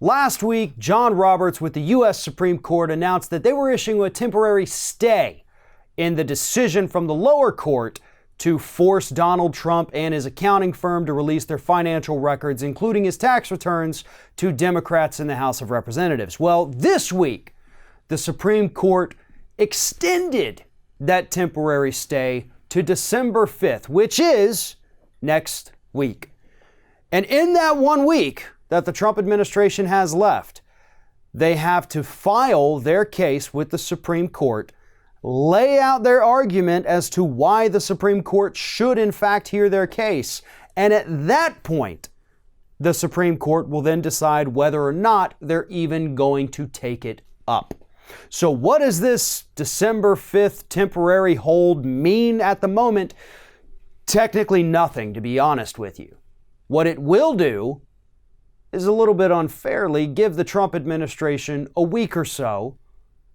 Last week, John Roberts with the U.S. Supreme Court announced that they were issuing a temporary stay in the decision from the lower court to force Donald Trump and his accounting firm to release their financial records, including his tax returns, to Democrats in the House of Representatives. Well, this week, the Supreme Court extended that temporary stay to December 5th, which is next week. And in that 1 week that the Trump administration has left, they have to file their case with the Supreme Court, lay out their argument as to why the Supreme Court should in fact hear their case. And at that point, the Supreme Court will then decide whether or not they're even going to take it up. So what does this December 5th temporary hold mean at the moment? Technically nothing, to be honest with you. What it will do is a little bit unfairly give the Trump administration a week or so,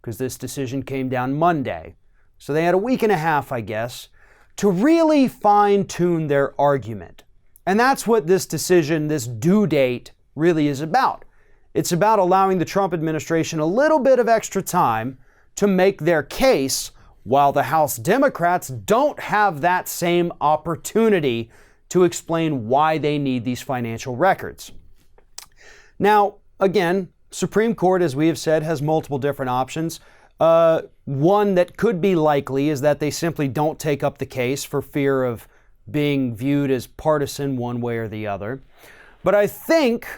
because this decision came down Monday. So they had a week and a half, I guess, to really fine-tune their argument. And that's what this decision, this due date, really is about. It's about allowing the Trump administration a little bit of extra time to make their case, while the House Democrats don't have that same opportunity to explain why they need these financial records. Now, again, Supreme Court, as we have said, has multiple different options. One that could be likely is that they simply don't take up the case for fear of being viewed as partisan one way or the other. But I think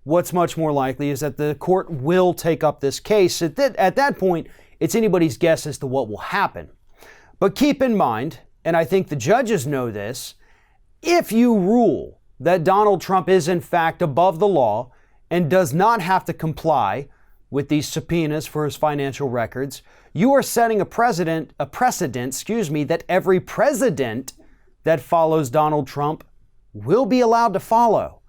what's much more likely is that the court will take up this case. At that point, it's anybody's guess as to what will happen. But keep in mind, and I think the judges know this, if you rule that Donald Trump is in fact above the law and does not have to comply with these subpoenas for his financial records, you are setting a precedent, that every president that follows Donald Trump will be allowed to follow.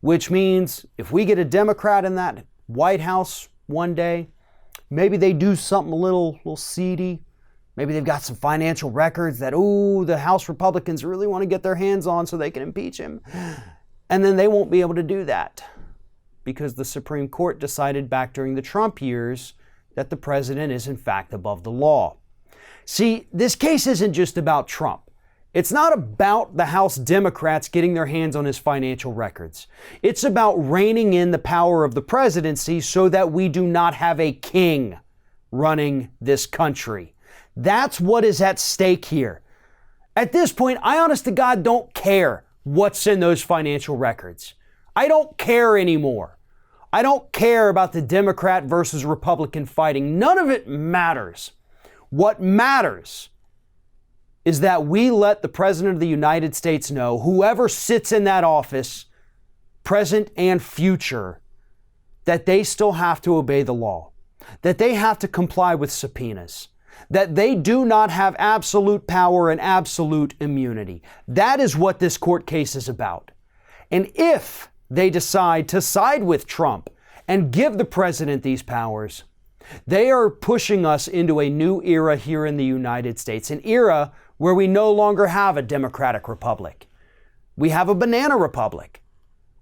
Which means if we get a Democrat in that White House one day, maybe they do something a little seedy. Maybe they've got some financial records that, the House Republicans really want to get their hands on so they can impeach him. And then they won't be able to do that because the Supreme Court decided back during the Trump years that the president is in fact above the law. See, this case isn't just about Trump. It's not about the House Democrats getting their hands on his financial records. It's about reining in the power of the presidency so that we do not have a king running this country. That's what is at stake here. At this point, I honest to God don't care what's in those financial records. I don't care anymore. I don't care about the Democrat versus Republican fighting. None of it matters. What matters is that we let the President of the United States know, whoever sits in that office, present and future, that they still have to obey the law, that they have to comply with subpoenas, that they do not have absolute power and absolute immunity. That is what this court case is about. And if they decide to side with Trump and give the president these powers, they are pushing us into a new era here in the United States, an era where we no longer have a democratic republic. We have a banana republic.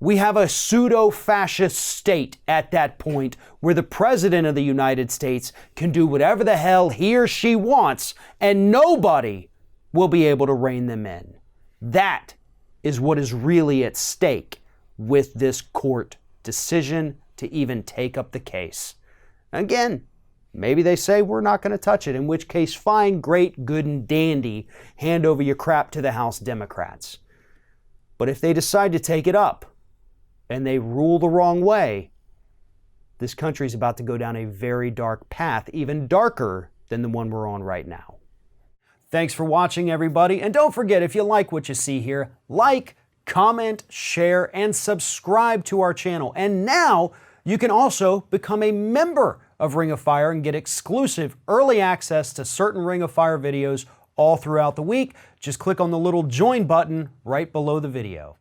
We have a pseudo-fascist state at that point where the president of the United States can do whatever the hell he or she wants and nobody will be able to rein them in. That is what is really at stake with this court decision to even take up the case. Again, maybe they say we're not going to touch it, in which case, fine, great, good, and dandy, hand over your crap to the House Democrats. But if they decide to take it up and they rule the wrong way, this country is about to go down a very dark path, even darker than the one we're on right now. Thanks for watching, everybody. And don't forget, if you like what you see here, like, comment, share, and subscribe to our channel. And now you can also become a member of Ring of Fire and get exclusive early access to certain Ring of Fire videos all throughout the week. Just click on the little join button right below the video.